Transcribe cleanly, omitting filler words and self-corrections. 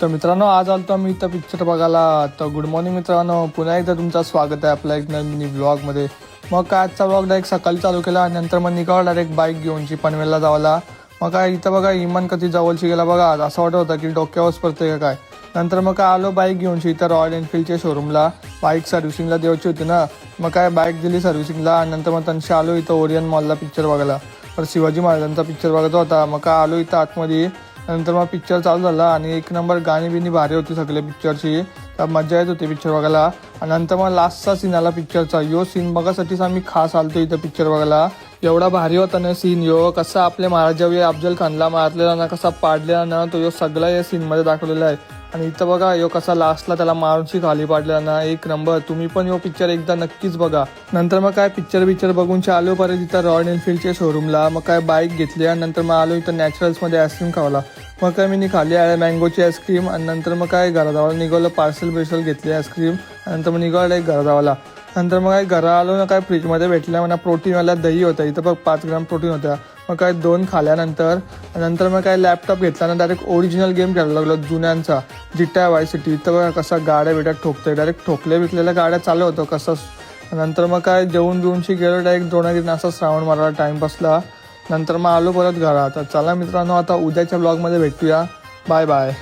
तर मित्रांनो, आज आलतो आम्ही इथं पिक्चर बघायला. तर गुड मॉर्निंग मित्रांनो, पुन्हा एकदा तुमचं स्वागत आहे आपल्या एक नवीन ब्लॉगमध्ये. मग काय आजचा ब्लॉग डायरेक्ट सकाळी चालू केला आणि नंतर मग निघाला डायरेक्ट बाईक घेऊन पनवेलला जावाला. मग काय इथं बघा इमान कधी जवळची गेला बघा, असं वाटत होतं की डोक्यावरच पडते का काय. नंतर मग काय आलो बाईक घेऊन इथं रॉयल एनफिल्डच्या शोरूमला. बाईक सर्व्हिसिंगला द्यायची होती ना, मग काय बाईक दिली सर्व्हिसिंगला आणि नंतर मग त्यांशी आलो इथं ओरियन मॉलला पिक्चर बघायला. तर शिवाजी महाराजांचा पिक्चर बघायचा होता. मग काय आलो इथं आतमध्ये. नंतर मग पिक्चर चालू झाला आणि एक नंबर गाणी बिनी भारी होती सगळे पिक्चरची. तर मजा येत होती पिक्चर बघायला. आणि नंतर मग लास्टचा सीन आला पिक्चरचा. यो सीन बघासाठीच आम्ही खास आलतो इथं पिक्चर बघायला. एवढा भारी होता ना सीन यो. कसा आपल्या महाराजावी अफजल खानला मारलेला ना, कसा पाडलेला ना, तो यो सगळा या सीनमध्ये दाखवलेला आहे. आणि इथं बघा यो कसा लास्टला त्याला मारूनशी खाली पाडलेला ना, एक नंबर. तुम्ही पण यो पिक्चर एकदा नक्कीच बघा. नंतर मग काय पिक्चर बघून आलो परत इथं रॉयल एनफिल्डच्या शोरूमला. मग काय बाईक घेतली आणि नंतर मग आलो इथं नॅचरल्समध्ये आईस्क्रीम खावाला. मग काय मी खाली मँगोची आईस्क्रीम आणि नंतर मग काय घरात जावाला निघालं. पार्सल घेतली आईस्क्रीम आणि नंतर मग निघालं एक घरात जावाला. नंतर मग काय घरा आलो ना, काय फ्रीजमध्ये भेटल्या म्हणा प्रोटीनवाला दही होता. इथं बघ 5 ग्राम प्रोटीन होत्या. मग काय 2 खाल्यानंतर मग काय लॅपटॉप घेतला ना, डायरेक्ट ओरिजिनल गेम खेळायला लागलो जुन्यांचा, GTA वाय सिटी. इथं बघा कसा गाड्या बिड्या ठोकतोय, डायरेक्ट ठोकलेल्या गाड्या चालू होतो कसं. नंतर मग काय जेवून गेलो डायरेक्ट दोनागिरीनं असा श्रावण मारायला टाइमपासला. नंतर मग आलो परत घरात. चला मित्रांनो, आता उद्याच्या ब्लॉगमध्ये भेटूया. Bye bye.